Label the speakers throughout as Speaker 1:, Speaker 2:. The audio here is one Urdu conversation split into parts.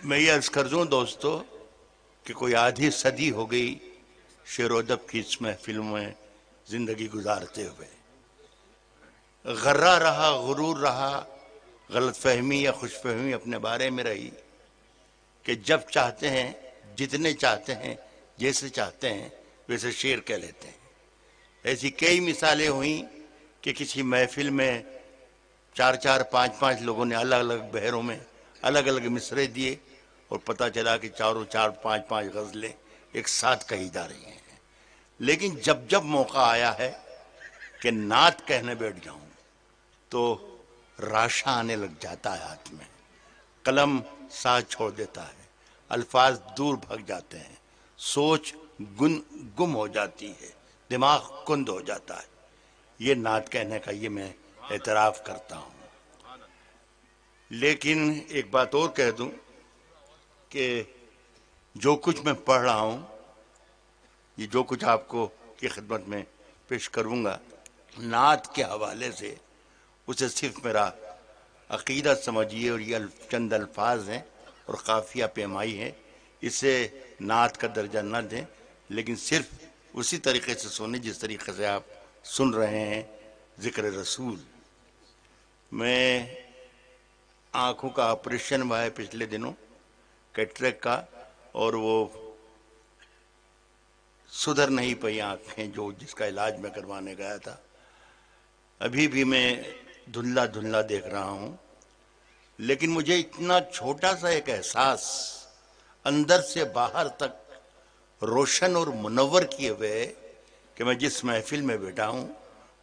Speaker 1: میں یہ عرض کر دوں دوستو کہ کوئی آدھی صدی ہو گئی شعر و ادب کی اس محفل میں زندگی گزارتے ہوئے. غرہ رہا، غرور رہا، غلط فہمی یا خوش فہمی اپنے بارے میں رہی کہ جب چاہتے ہیں، جتنے چاہتے ہیں، جیسے چاہتے ہیں ویسے شعر کہہ لیتے ہیں. ایسی کئی مثالیں ہوئیں کہ کسی محفل میں 4-4 5-5 لوگوں نے الگ الگ بحروں میں الگ الگ مصرعے دیے اور پتہ چلا کہ چاروں 4-5 غزلیں ایک ساتھ کہی جا رہی ہیں. لیکن جب موقع آیا ہے کہ نعت کہنے بیٹھ جاؤں تو راشا آنے لگ جاتا ہے ہاتھ میں، قلم ساتھ چھوڑ دیتا ہے، الفاظ دور بھگ جاتے ہیں، سوچ گم ہو جاتی ہے، دماغ کند ہو جاتا ہے. یہ نعت کہنے کا یہ میں اعتراف کرتا ہوں. لیکن ایک بات اور کہہ دوں کہ جو کچھ میں پڑھ رہا ہوں، یہ جو کچھ آپ کو کی خدمت میں پیش کروں گا، نعت کے حوالے سے اسے صرف میرا عقیدہ سمجھیے اور یہ چند الفاظ ہیں اور قافیہ پیمائی ہے. اسے نعت کا درجہ نہ دیں، لیکن صرف اسی طریقے سے سنیں جس طریقے سے آپ سن رہے ہیں ذکر رسول. میں آنکھوں کا آپریشن ہوا ہے پچھلے دنوں، کیٹریک کا، اور وہ سدھر نہیں پئی آنکھیں جس کا علاج میں کروانے گیا تھا. ابھی بھی میں دھندلا دیکھ رہا ہوں. لیکن مجھے اتنا چھوٹا سا ایک احساس اندر سے باہر تک روشن اور منور کیے ہوئے کہ میں جس محفل میں بیٹھا ہوں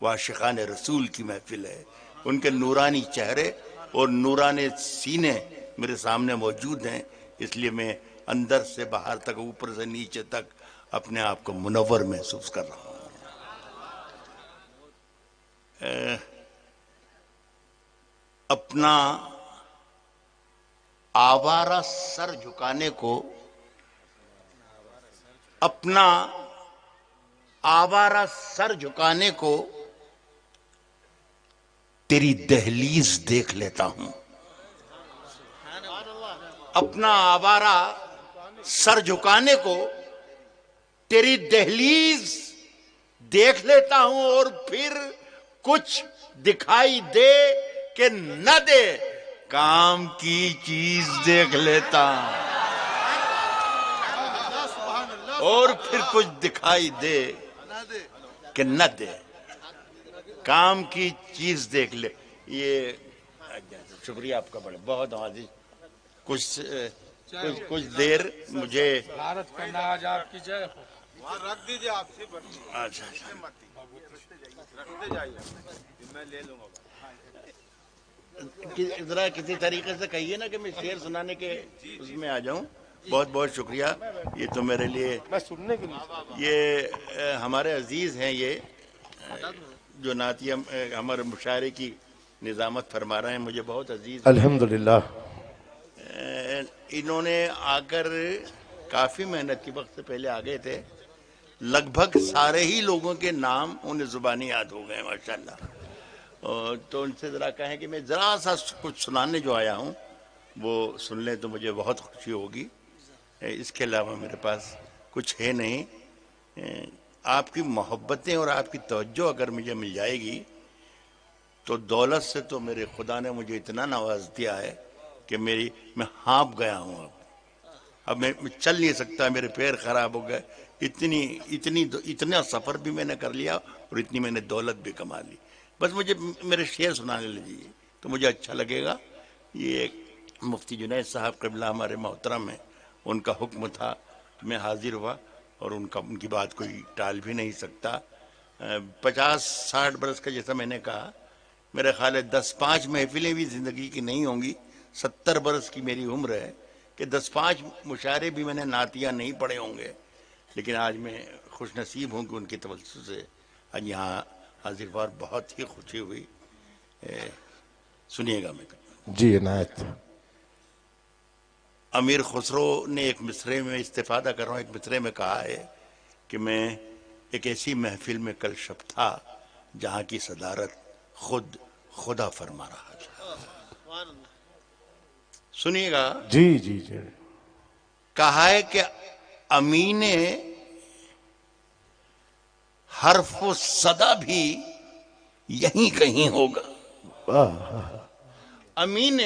Speaker 1: وہ عاشقان رسول کی محفل ہے. ان کے نورانی چہرے اور نورانی سینے میرے سامنے موجود ہیں، اس لیے میں اندر سے باہر تک، اوپر سے نیچے تک اپنے آپ کو منور محسوس کر رہا ہوں. اپنا آوارہ سر جھکانے کو، اپنا آوارہ سر جھکانے کو تیری دہلیز دیکھ لیتا ہوں. اپنا آوارہ سر جھکانے کو تیری دہلیز دیکھ لیتا ہوں، اور پھر کچھ دکھائی دے کہ نہ دے کام کی چیز دیکھ لیتا ہوں، اور پھر کچھ دکھائی دے کہ نہ دے کام کی چیز دیکھ لے. یہ شکریہ آپ کا بہت عزیز. کچھ دیر مجھے
Speaker 2: بھارت کا ناز آپ کی جے ہو.
Speaker 3: رکھ دیجئے آپ سے
Speaker 1: اچھا
Speaker 3: رکھتے جائیے، میں لے لوں گا.
Speaker 1: ذرا کسی طریقے سے کہیے نا کہ میں شعر سنانے کے اس میں آ جاؤں. بہت بہت شکریہ. یہ تو میرے لیے،
Speaker 2: میں سننے کے لیے
Speaker 1: یہ ہمارے عزیز ہیں، یہ جو نعتیہ ہمارے مشاعرے کی نظامت فرما رہے ہیں، مجھے بہت عزیز ہیں.
Speaker 2: الحمدللہ.
Speaker 1: انہوں نے آ کر کافی محنت کی، وقت سے پہلے آ گئے تھے. لگ بھگ سارے ہی لوگوں کے نام انہیں زبانی یاد ہو گئے ماشاءاللہ. تو ان سے ذرا کہیں کہ میں ذرا سا کچھ سنانے جو آیا ہوں وہ سن لیں تو مجھے بہت خوشی ہوگی. اس کے علاوہ میرے پاس کچھ ہے نہیں. آپ کی محبتیں اور آپ کی توجہ اگر مجھے مل جائے گی تو دولت سے تو میرے خدا نے مجھے اتنا نواز دیا ہے کہ میں ہانپ گیا ہوں. اب میں چل نہیں سکتا، میرے پیر خراب ہو گئے. اتنا سفر بھی میں نے کر لیا اور اتنی میں نے دولت بھی کما لی. بس مجھے میرے شعر سنانے لیجیے تو مجھے اچھا لگے گا. یہ مفتی جنید صاحب قبلہ ہمارے محترم ہیں، ان کا حکم تھا، میں حاضر ہوا اور ان کی بات کوئی ٹال بھی نہیں سکتا. 50-60 برس کا جیسا میں نے کہا، میرے خیال ہے 10-5 محفلیں بھی زندگی کی نہیں ہوں گی. 70 برس کی میری عمر ہے کہ 10-5 مشاعرے بھی میں نے نعتیہ نہیں پڑھے ہوں گے. لیکن آج میں خوش نصیب ہوں کہ ان کی توسط سے آج یہاں حاضر ہوا، بہت ہی خوشی ہوئی. سنیے گا. میں
Speaker 2: جی عنایت.
Speaker 1: امیر خسرو نے ایک مصرعے میں استفادہ کر رہا ہوں، ایک مصرعے میں کہا ہے کہ میں ایک ایسی محفل میں کل شب تھا جہاں کی صدارت خود خدا فرما رہا تھا. سنیے گا،
Speaker 2: جی جی جی
Speaker 1: کہا ہے کہ امین حرف و صدا بھی یہیں کہیں ہوگا. امین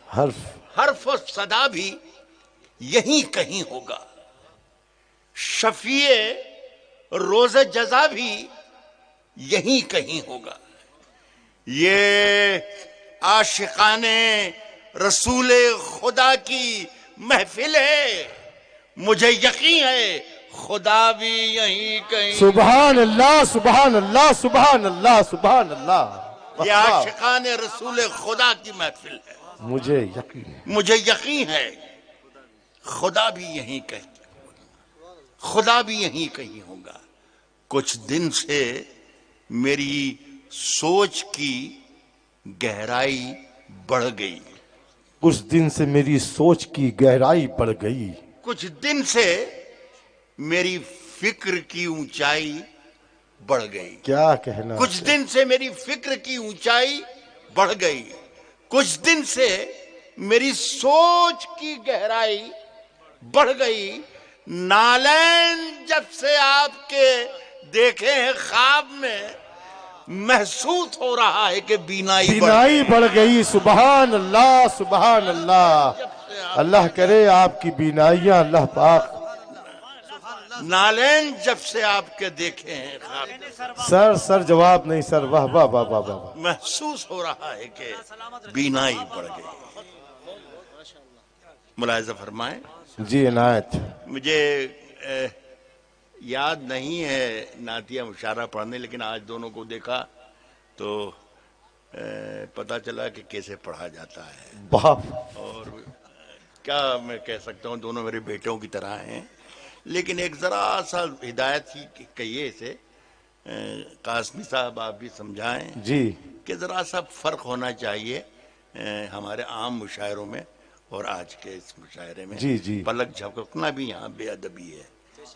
Speaker 1: حرف و صدا بھی یہیں کہیں ہوگا. شفیع روز جزا بھی یہیں کہیں ہوگا. یہ عاشقان رسول خدا کی محفل ہے، مجھے یقین ہے خدا بھی یہیں کہیں.
Speaker 2: سبحان اللہ سبحان اللہ سبحان اللہ سبحان اللہ.
Speaker 1: یہ عاشقان رسول خدا کی محفل ہے،
Speaker 2: مجھے یقین ہے.
Speaker 1: مجھے یقین ہے خدا بھی یہیں کہیں، خدا بھی یہیں کہیں ہوگا. کچھ دن سے میری سوچ کی گہرائی بڑھ گئی.
Speaker 2: کچھ دن سے میری سوچ کی گہرائی بڑھ گئی.
Speaker 1: کچھ دن سے میری فکر کی اونچائی بڑھ گئی.
Speaker 2: کیا کہنا.
Speaker 1: کچھ دن سے میری فکر کی اونچائی بڑھ گئی. کچھ دن سے میری سوچ کی گہرائی بڑھ گئی. نالین جب سے آپ کے دیکھے ہیں خواب میں، محسوس ہو رہا ہے کہ
Speaker 2: بینائی بڑھ گئی. سبحان اللہ سبحان اللہ. اللہ کرے آپ کی بینائیاں اللہ پاک.
Speaker 1: نالین جب سے آپ کے دیکھے ہیں خواب میں،
Speaker 2: سر جواب نہیں سر. واہ واہ واہ واہ واہ.
Speaker 1: محسوس ہو رہا ہے کہ بینائی بڑھ گئی. ملاحظہ فرمائیں.
Speaker 2: جی عنایت.
Speaker 1: مجھے یاد نہیں ہے نعتیہ مشاعرہ پڑھنے، لیکن آج دونوں کو دیکھا تو پتا چلا کہ کیسے پڑھا جاتا ہے.
Speaker 2: باپ.
Speaker 1: اور کیا میں کہہ سکتا ہوں، دونوں میرے بیٹوں کی طرح ہیں. لیکن ایک ذرا سا ہدایت ہی کہیے اسے، قاسمی صاحب آپ بھی سمجھائیں
Speaker 2: جی
Speaker 1: کہ ذرا سا فرق ہونا چاہیے ہمارے عام مشاعروں میں اور آج کے اس مشاعرے میں.
Speaker 2: جی جی.
Speaker 1: پلک جھپکنا بھی یہاں بے ادبی ہے.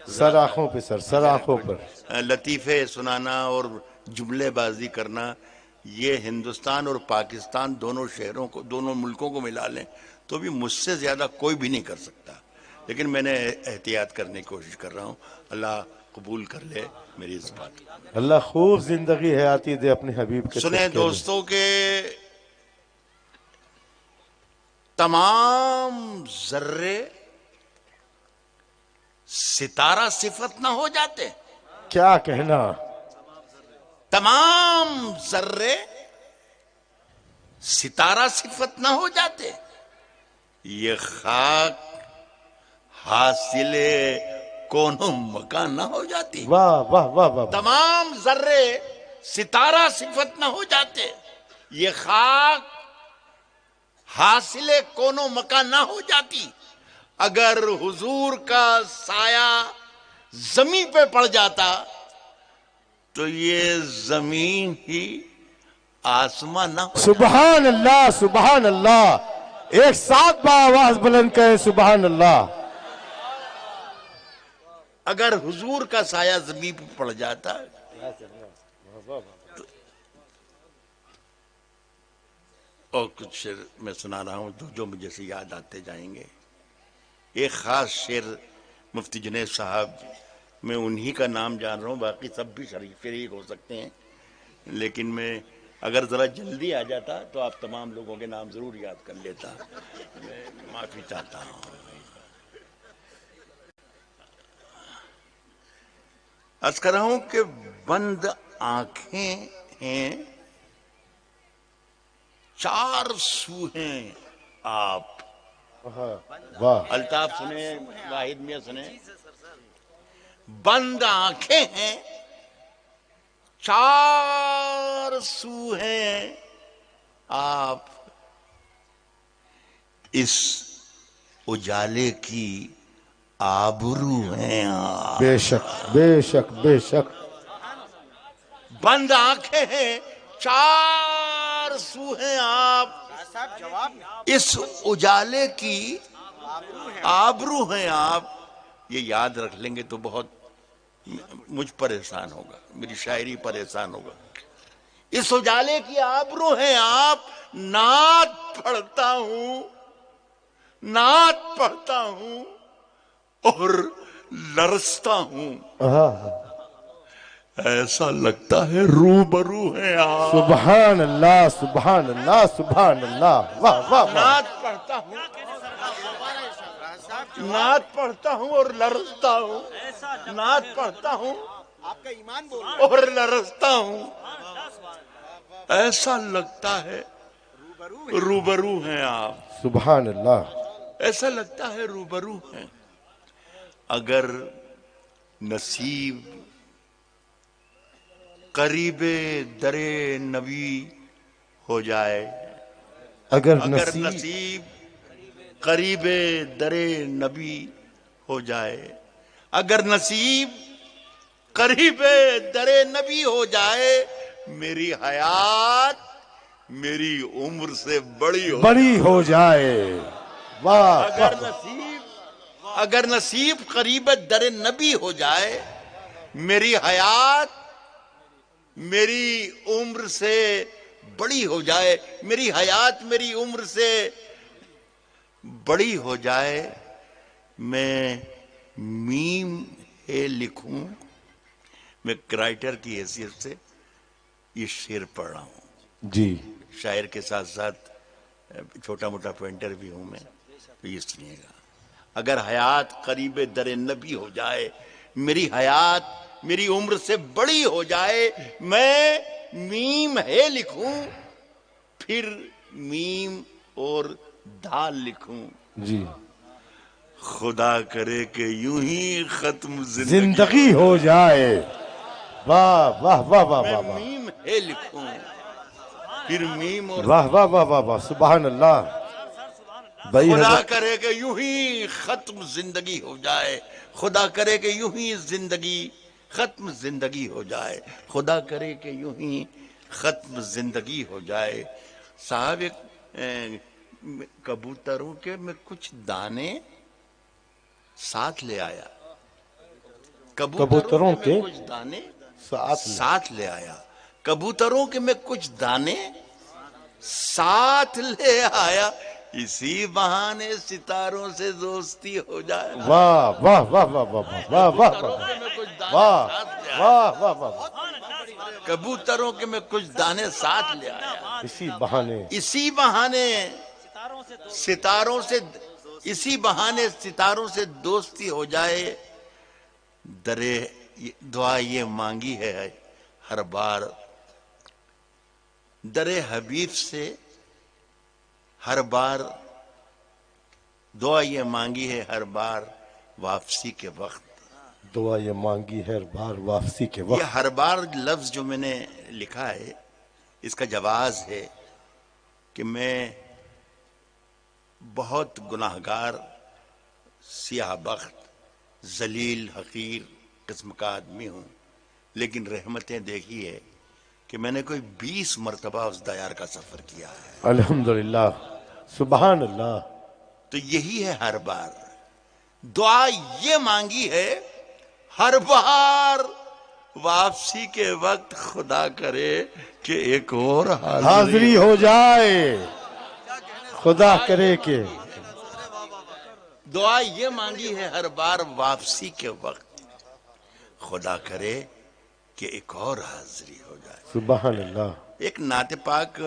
Speaker 2: سر آنکھوں پہ سر. سر آنکھوں پر.
Speaker 1: لطیفے سنانا اور جملے بازی کرنا، یہ ہندوستان اور پاکستان دونوں شہروں کو، دونوں ملکوں کو ملا لیں تو بھی مجھ سے زیادہ کوئی بھی نہیں کر سکتا. لیکن میں نے احتیاط کرنے کی کوشش کر رہا ہوں. اللہ قبول کر لے میری اس بات.
Speaker 2: اللہ خوب زندگی حیاتی دے اپنے حبیب کے.
Speaker 1: سنیں دوستوں کہ تمام ذرے ستارہ صفت نہ ہو جاتے.
Speaker 2: کیا کہنا.
Speaker 1: تمام ذرے ستارہ صفت نہ ہو جاتے. یہ خاک حاصل کون مکان نہ ہو جاتی.
Speaker 2: واہ واہ واہ واہ.
Speaker 1: تمام ذرے ستارہ صفت نہ ہو جاتے. یہ خاک حاصل کون مکان نہ ہو جاتی. اگر حضور کا سایہ زمین پہ پڑ جاتا تو یہ زمین ہی آسمان نہ ہو.
Speaker 2: سبحان اللہ سبحان اللہ. ایک ساتھ بآواز بلند کہیں سبحان اللہ.
Speaker 1: اگر حضور کا سایہ زمین پہ پڑ جاتا. اور کچھ شعر میں سنا رہا ہوں جو مجھے سے یاد آتے جائیں گے. ایک خاص شعر مفتی جنید صاحب، میں انہی کا نام جان رہا ہوں، باقی سب بھی شریک ہو سکتے ہیں، لیکن میں اگر ذرا جلدی آ جاتا تو آپ تمام لوگوں کے نام ضرور یاد کر لیتا. میں معافی چاہتا ہوں. عرض کر رہا ہوں کہ بند آنکھیں ہیں، چار سو ہیں آپ.
Speaker 2: واہ.
Speaker 1: الطاف سنیں، واحد میاں سنیں. بند آنکھیں ہیں، چار سو ہیں آپ. اس اجالے کی آبرو ہیں آپ.
Speaker 2: بے شک بے شک بے شک.
Speaker 1: بند آنکھیں ہیں، چار سو ہیں آپ. اس اجالے کی آبرو ہیں آپ. یہ یاد رکھ لیں گے تو بہت مجھ پر احسان ہوگا، میری شاعری پر احسان ہوگا. اس اجالے کی آبرو ہیں آپ. نعت پڑھتا ہوں نعت پڑھتا ہوں اور لرزتا ہوں، ایسا لگتا ہے روبرو ہیں آپ۔
Speaker 2: سبحان اللہ سبحان اللہ سبحان اللہ، واہ واہ واہ،
Speaker 1: نعت پڑھتا ہوں، نعت پڑھتا ہوں اور لرزتا ہوں، نعت پڑھتا ہوں
Speaker 3: آپ کا ایمان بول رہا
Speaker 1: اور لرزتا ہوں، ایسا لگتا ہے روبرو ہیں آپ،
Speaker 2: سبحان اللہ،
Speaker 1: ایسا لگتا ہے روبرو ہیں۔ اگر نصیب قریب در نبی ہو جائے،
Speaker 2: اگر
Speaker 1: اگر
Speaker 2: نصیب
Speaker 1: نصیب قریب در نبی ہو جائے، اگر نصیب قریب در نبی ہو جائے، میری حیات میری عمر سے بڑی ہو،
Speaker 2: بڑی ہو جائے، واہ
Speaker 1: اگر نصیب قریب در نبی ہو جائے، میری حیات میری عمر سے بڑی ہو جائے، میری حیات میری عمر سے بڑی ہو جائے، میں میم ہے لکھوں۔ میں رائٹر کی حیثیت سے یہ شعر پڑھ رہا ہوں،
Speaker 2: جی،
Speaker 1: شاعر کے ساتھ ساتھ چھوٹا موٹا پینٹر بھی ہوں میں، تو یہ سنیے گا۔ اگر حیات قریب در نبی ہو جائے، میری حیات میری عمر سے بڑی ہو جائے، میں میم ہے لکھوں، پھر میم اور دال لکھوں،
Speaker 2: جی،
Speaker 1: خدا کرے کہ یوں ہی ختم
Speaker 2: زندگی ہو جائے، واہ واہ واہ واہ
Speaker 1: میں
Speaker 2: واہ واہ،
Speaker 1: میم ہے لکھوں، پھر میم اور
Speaker 2: واہ واہ واہ واہ واہ، سبحان اللہ، بھائی
Speaker 1: خدا
Speaker 2: حضرت،
Speaker 1: کرے کہ یوں ہی ختم زندگی ہو جائے، خدا کرے کہ یوں ہی زندگی ختم زندگی ہو جائے، خدا کرے کہ یوں ہی ختم زندگی ہو جائے۔ صاحب ایک کبوتروں کے میں کچھ دانے ساتھ لے آیا،
Speaker 2: کبوتروں
Speaker 1: میں
Speaker 2: کے
Speaker 1: کچھ دانے
Speaker 2: ساتھ
Speaker 1: ساتھ لے آیا، کبوتروں کے میں کچھ دانے ساتھ لے آیا، اسی بہانے ستاروں سے دوستی ہو جائے۔
Speaker 2: واہ واہ واہ واہ واہ واہ واہ واہ،
Speaker 1: میں کچھ دانے
Speaker 2: واہ
Speaker 1: ساتھ لے آیا،
Speaker 2: واہ واہ واہ،
Speaker 1: کبوتروں کے میں کچھ دانے ساتھ لے آیا،
Speaker 2: اسی بہانے
Speaker 1: اسی بہانے ستاروں سے اسی بہانے ستاروں سے دوستی ہو جائے، دعا یہ مانگی ہے ہر بار، در حبیب سے ہر بار، دعا یہ مانگی ہے ہر بار واپسی کے وقت۔
Speaker 2: دعا یہ مانگی ہے بار واپسی کے
Speaker 1: یہ
Speaker 2: وقت،
Speaker 1: ہر بار لفظ جو میں نے لکھا ہے، اس کا جواز ہے کہ میں بہت گناہگار، سیاہ بخت، ذلیل حقیر قسم کا آدمی ہوں، لیکن رحمتیں دیکھی ہے کہ میں نے کوئی 20 مرتبہ اس دیار کا سفر کیا ہے،
Speaker 2: الحمدللہ، سبحان اللہ،
Speaker 1: تو یہی ہے ہر بار دعا یہ مانگی ہے ہر بار واپسی کے وقت، خدا کرے کہ ایک اور
Speaker 2: حاضری ہو جائے، خدا کرے کہ
Speaker 1: دعا یہ مانگی ہے ہر بار واپسی کے وقت، خدا کرے کہ ایک اور حاضری ہو جائے۔
Speaker 2: سبحان اللہ،
Speaker 1: ایک نعت پاک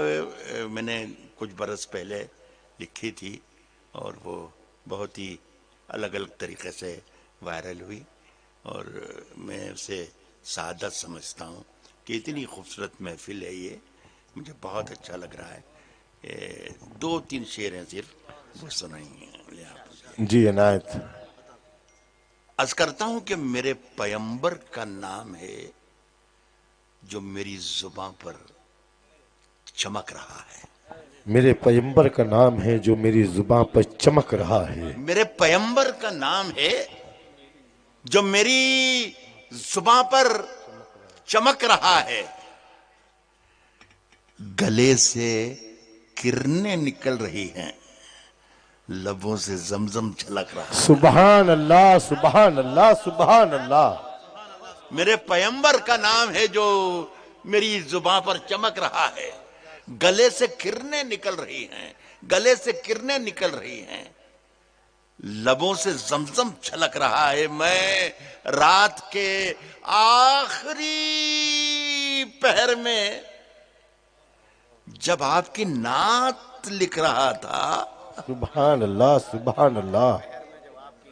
Speaker 1: میں نے کچھ برس پہلے لکھی تھی، اور وہ بہت ہی الگ الگ طریقے سے وائرل ہوئی، اور میں اسے سعادت سمجھتا ہوں کہ اتنی خوبصورت محفل ہے یہ، مجھے بہت اچھا لگ رہا ہے۔ 2-3 شعر ہیں صرف، وہ سنائیں گے آپ۔
Speaker 2: جی عنایت،
Speaker 1: عرض کرتا ہوں کہ میرے پیمبر کا نام ہے جو میری زباں پر چمک رہا ہے،
Speaker 2: میرے پیمبر کا نام ہے جو میری زباں پر چمک رہا ہے،
Speaker 1: میرے پیمبر کا نام ہے جو میری زباں پر چمک رہا ہے، گلے سے کرنیں نکل رہی ہیں، لبوں سے زمزم چھلک رہا ہے۔
Speaker 2: سبحان اللہ سبحان اللہ سبحان اللہ،
Speaker 1: میرے پیمبر کا نام ہے جو میری زباں پر چمک رہا ہے، گلے سے کرنیں نکل رہی ہیں، گلے سے کرنیں نکل رہی ہیں، لبوں سے زمزم چھلک رہا ہے. میں رات کے آخری پہر میں جب آپ کی نعت لکھ رہا تھا
Speaker 2: سبحان اللہ سبحان اللہ.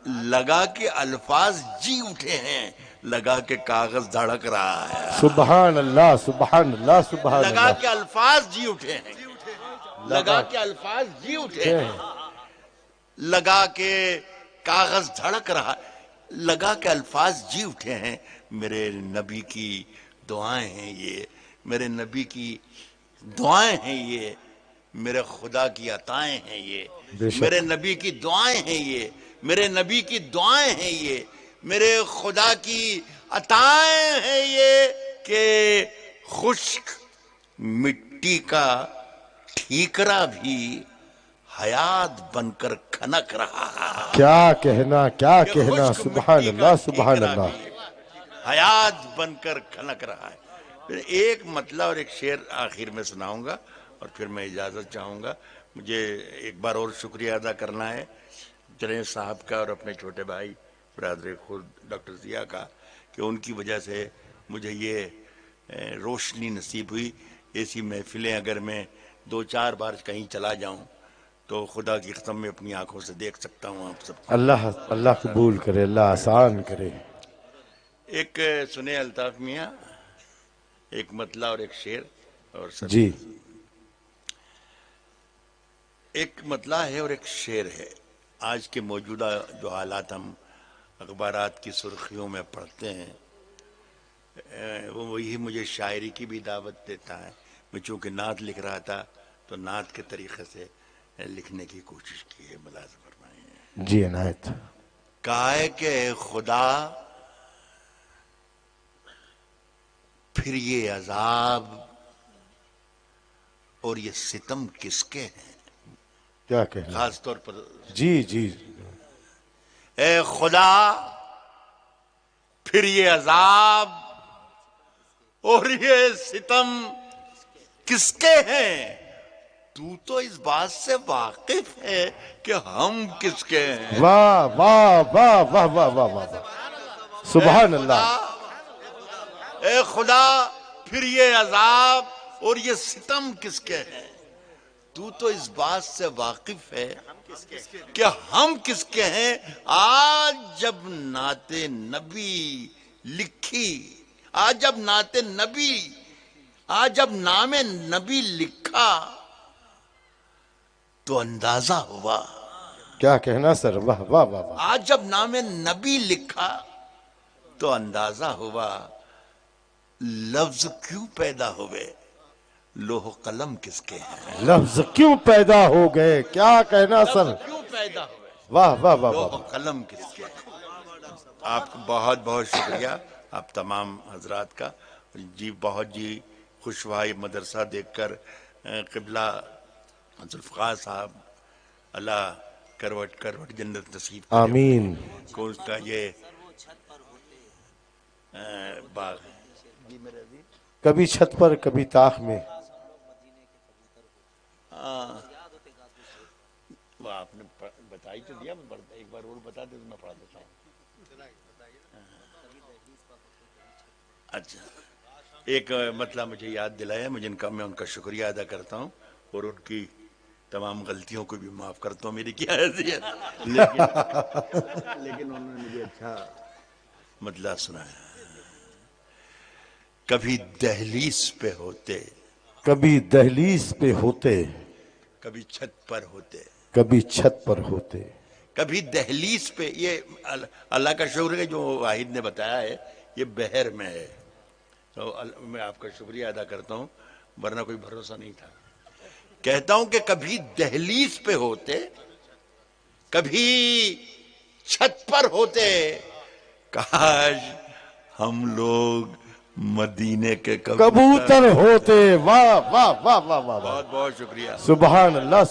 Speaker 1: لگا کہ الفاظ جی اٹھے ہیں, لگا کہ کاغذ دھڑک رہا ہے,
Speaker 2: سبحان اللہ سبحان اللہ سبحان
Speaker 1: لگا
Speaker 2: اللہ.
Speaker 1: کہ الفاظ جی اٹھے ہیں, لگا کہ الفاظ جی اٹھے ہیں, لگا کہ کاغذ دھڑک رہا, لگا کہ الفاظ جی اٹھے ہیں. میرے نبی کی دعائیں ہیں یہ, میرے نبی کی دعائیں ہیں یہ, میرے خدا کی عطائیں ہیں یہ,
Speaker 2: بے شک.
Speaker 1: میرے نبی کی دعائیں ہیں یہ, میرے نبی کی دعائیں ہیں یہ, میرے خدا کی عطائیں ہیں یہ کہ خشک مٹی کا ٹھیکرا بھی حیات بن کر کھنک رہا ہے.
Speaker 2: کیا کہنا کیا کہنا.
Speaker 1: خشک
Speaker 2: سبحان
Speaker 1: مٹی کا
Speaker 2: اللہ سبحان
Speaker 1: ٹھیکرا
Speaker 2: اللہ.
Speaker 1: بھی حیات بن کر کھنک رہا ہے. پھر ایک مطلع اور ایک شعر آخر میں سناؤں گا اور پھر میں اجازت چاہوں گا. مجھے ایک بار اور شکریہ ادا کرنا ہے جنید صاحب کا اور اپنے چھوٹے بھائی برادر خود ڈاکٹر ضیاء کا, کہ ان کی وجہ سے مجھے یہ روشنی نصیب ہوئی. ایسی محفلیں اگر میں 2-4 بار کہیں چلا جاؤں تو خدا کی قسم میں اپنی آنکھوں سے دیکھ سکتا ہوں آپ سب کو.
Speaker 2: اللہ اللہ قبول کرے, اللہ آسان کرے.
Speaker 1: ایک سنے الطاف میاں, ایک مطلع اور ایک شعر اور سب.
Speaker 2: جی
Speaker 1: ایک مطلع ہے اور ایک شعر ہے. آج کے موجودہ جو حالات ہم اخبارات کی سرخیوں میں پڑھتے ہیں, وہی مجھے شاعری کی بھی دعوت دیتا ہے. میں چونکہ نعت لکھ رہا تھا تو نعت کے طریقے سے لکھنے کی کوشش کی ہے. ملاحظہ فرمائیں.
Speaker 2: جی عنایت.
Speaker 1: کہا ہے کہ اے خدا پھر یہ عذاب اور یہ ستم کس کے ہیں.
Speaker 2: کیا کہنا.
Speaker 1: خاص طور پر
Speaker 2: جی جی
Speaker 1: اے خدا پھر یہ عذاب اور یہ ستم کس کے ہیں. تو اس بات سے واقف ہے کہ ہم کس کے ہیں.
Speaker 2: واہ واہ واہ واہ واہ واہ واہ. سبحان اللہ.
Speaker 1: اے خدا پھر یہ عذاب اور یہ ستم کس کے ہیں. تو اس بات سے واقف ہے کہ ہم کس کے ہیں. آج جب نعت نبی لکھی, آج جب نعت نبی, آج جب نام نبی لکھا تو اندازہ ہوا.
Speaker 2: کیا کہنا سر. واہ واہ واہ واہ.
Speaker 1: آج جب نام نبی لکھا تو اندازہ ہوا لفظ کیوں پیدا ہوئے, لوح قلم کس کے ہیں.
Speaker 2: لفظ کیوں پیدا ہو گئے. کیا کہنا سر.
Speaker 1: کیوں پیدا ہوئے,
Speaker 2: واہ واہ واہ
Speaker 1: لوح
Speaker 2: واہ.
Speaker 1: قلم کس کے ہیں. آپ کو بہت بہت شکریہ آپ تمام حضرات کا. جی بہت جی خوشوائی مدرسہ دیکھ کر قبلہ ذوالفقار صاحب اللہ کروٹ کروٹ جنت نصیب کرے.
Speaker 2: آمین.
Speaker 1: کو اس کا یہ باغ ہے. جی میرے عزیز,
Speaker 2: کبھی چھت پر کبھی طاق میں.
Speaker 1: وہ آپ نے بتائی تو دیا, ایک بار اور بتا دے تو میں پڑھا دیتا ہوں. اچھا, ایک مطلب مجھے یاد دلایا, مجھے میں ان کا شکریہ ادا کرتا ہوں اور ان کی تمام غلطیوں کو بھی معاف کرتا ہوں. میری کیا حیثیت, لیکن انہوں نے مجھے اچھا مطلب سنایا. کبھی دہلیز پہ ہوتے,
Speaker 2: کبھی دہلیز پہ ہوتے,
Speaker 1: کبھی چھت پر ہوتے,
Speaker 2: کبھی چھت پر ہوتے,
Speaker 1: کبھی دہلیز پہ. یہ اللہ کا شکر ہے جو واحد نے بتایا ہے, یہ بحر میں ہے. تو میں آپ کا شکریہ ادا کرتا ہوں, ورنہ کوئی بھروسہ نہیں تھا. کہتا ہوں کہ کبھی دہلیز پہ ہوتے, کبھی چھت پر ہوتے, کاش ہم لوگ مدینے کے
Speaker 2: کبوتر ہوتے. واہ واہ واہ واہ واہ.
Speaker 1: بہت بہت شکریہ.
Speaker 2: سبحان اللہ.